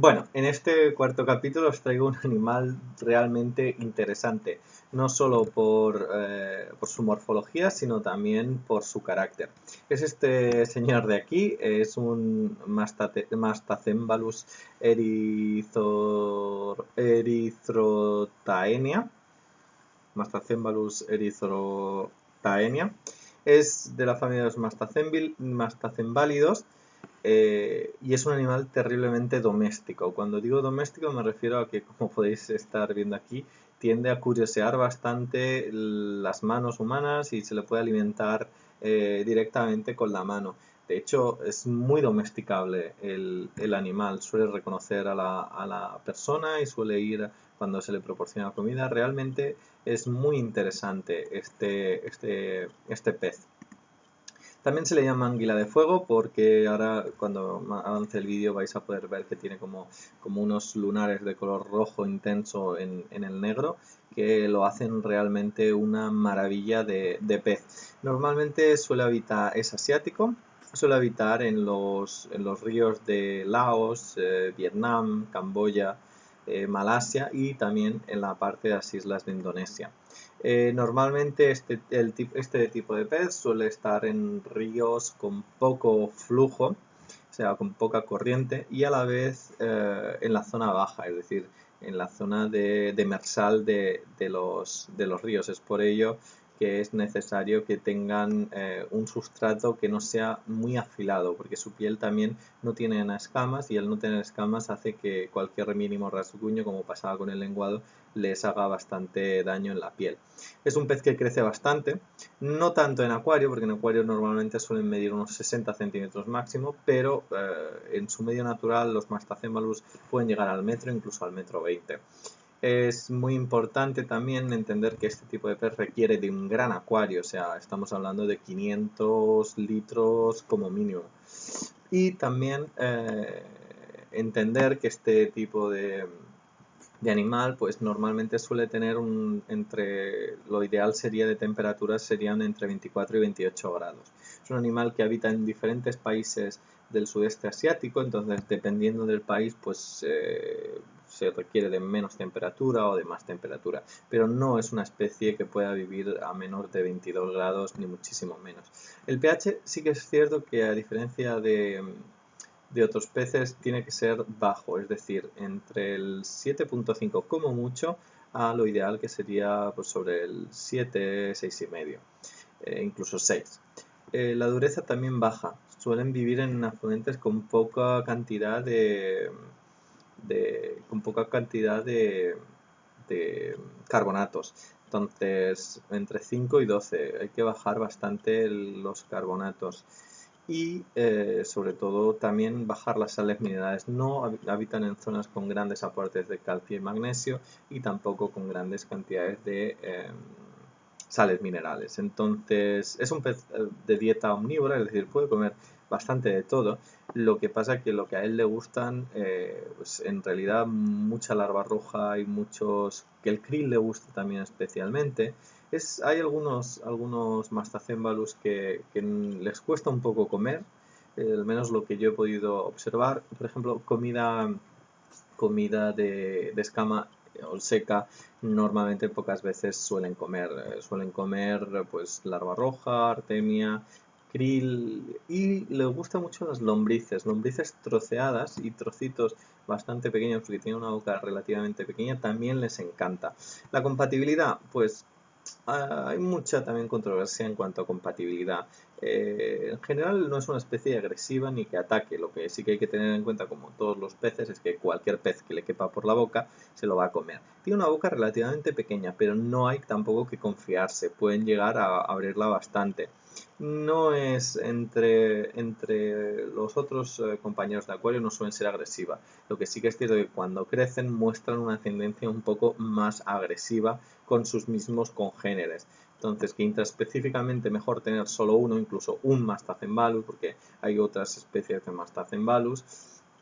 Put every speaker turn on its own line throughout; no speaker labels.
Bueno, en este cuarto capítulo os traigo un animal realmente interesante, no solo por su morfología, sino también por su carácter. Es este señor de aquí, es un Mastacembalus erythrotaenia. Mastacembalus erythrotaenia. Es de la familia de los mastacembálidos y es un animal terriblemente doméstico. Cuando digo doméstico me refiero a que, como podéis estar viendo aquí, tiende a curiosear bastante las manos humanas y se le puede alimentar directamente con la mano. De hecho, es muy domesticable el animal, suele reconocer a la persona y suele ir cuando se le proporciona comida. Realmente es muy interesante este pez. También se le llama anguila de fuego porque ahora cuando avance el vídeo vais a poder ver que tiene como unos lunares de color rojo intenso en el negro que lo hacen realmente una maravilla de pez. Normalmente es asiático, suele habitar en los ríos de Laos, Vietnam, Camboya, Malasia y también en la parte de las islas de Indonesia. Normalmente este tipo de pez suele estar en ríos con poco flujo, o sea, con poca corriente, y a la vez en la zona baja, es decir, en la zona de demersal de los ríos. Es por ello que es necesario que tengan un sustrato que no sea muy afilado, porque su piel también no tiene escamas y al no tener escamas hace que cualquier mínimo rasguño, como pasaba con el lenguado, les haga bastante daño en la piel. Es un pez que crece bastante, no tanto en acuario, porque en acuario normalmente suelen medir unos 60 centímetros máximo, pero en su medio natural los Mastacembalus pueden llegar al metro, incluso al metro 20. Es muy importante también entender que este tipo de pez requiere de un gran acuario, o sea, estamos hablando de 500 litros como mínimo. Y también entender que este tipo de animal, pues normalmente suele tener lo ideal sería de temperaturas serían entre 24 y 28 grados. Es un animal que habita en diferentes países del sudeste asiático, entonces dependiendo del país, pues se requiere de menos temperatura o de más temperatura, pero no es una especie que pueda vivir a menos de 22 grados ni muchísimo menos. El pH sí que es cierto que a diferencia de otros peces tiene que ser bajo, es decir, entre el 7,5 como mucho a lo ideal que sería pues, sobre el 7, 6 y medio, incluso 6. La dureza también baja, suelen vivir en afluentes con poca cantidad con poca cantidad de carbonatos. Entonces, entre 5 y 12 hay que bajar bastante los carbonatos y sobre todo también bajar las sales minerales. No habitan en zonas con grandes aportes de calcio y magnesio y tampoco con grandes cantidades de sales minerales. Entonces es un pez de dieta omnívora, es decir, puede comer bastante de todo. Lo que pasa que lo que a él le gustan, pues en realidad mucha larva roja y muchos, que el krill le gusta también especialmente. Hay algunos mastacémbalus que les cuesta un poco comer, al menos lo que yo he podido observar. Por ejemplo, comida de escama o seca, normalmente pocas veces suelen comer pues larva roja, artemia, krill y les gustan mucho las lombrices troceadas y trocitos bastante pequeños porque tienen una boca relativamente pequeña, también les encanta. La compatibilidad, pues hay mucha también controversia en cuanto a compatibilidad. En general no es una especie agresiva ni que ataque. Lo que sí que hay que tener en cuenta, como todos los peces, es que cualquier pez que le quepa por la boca se lo va a comer. Tiene una boca relativamente pequeña, pero no hay tampoco que confiarse. Pueden llegar a abrirla bastante. No es entre los otros compañeros de acuario, no suelen ser agresivas. Lo que sí que es cierto es que cuando crecen muestran una tendencia un poco más agresiva con sus mismos congéneres. Entonces, que intraespecíficamente mejor tener solo uno, incluso un Mastacembalus, porque hay otras especies de Mastacembalus,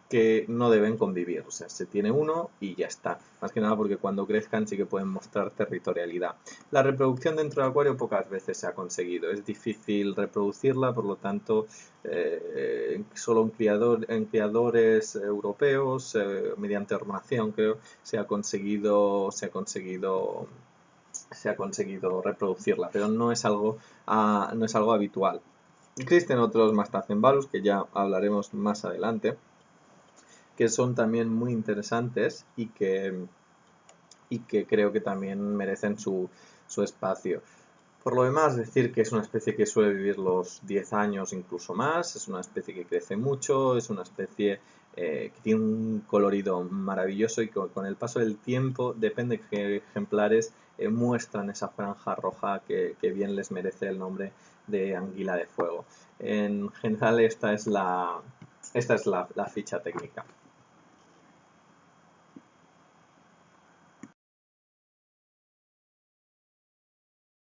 que no deben convivir, o sea, se tiene uno y ya está. Más que nada porque cuando crezcan sí que pueden mostrar territorialidad. La reproducción dentro del acuario pocas veces se ha conseguido, es difícil reproducirla, por lo tanto, solo en criadores europeos, mediante hormonación, creo, se ha conseguido reproducirla, pero no es algo habitual. Existen otros Mastacembalus que ya hablaremos más adelante, que son también muy interesantes y que creo que también merecen su espacio. Por lo demás, decir que es una especie que suele vivir los 10 años, incluso más, es una especie que crece mucho, es una especie que tiene un colorido maravilloso y que con el paso del tiempo, depende de qué ejemplares, muestran esa franja roja que bien les merece el nombre de anguila de fuego. En general esta es la ficha técnica.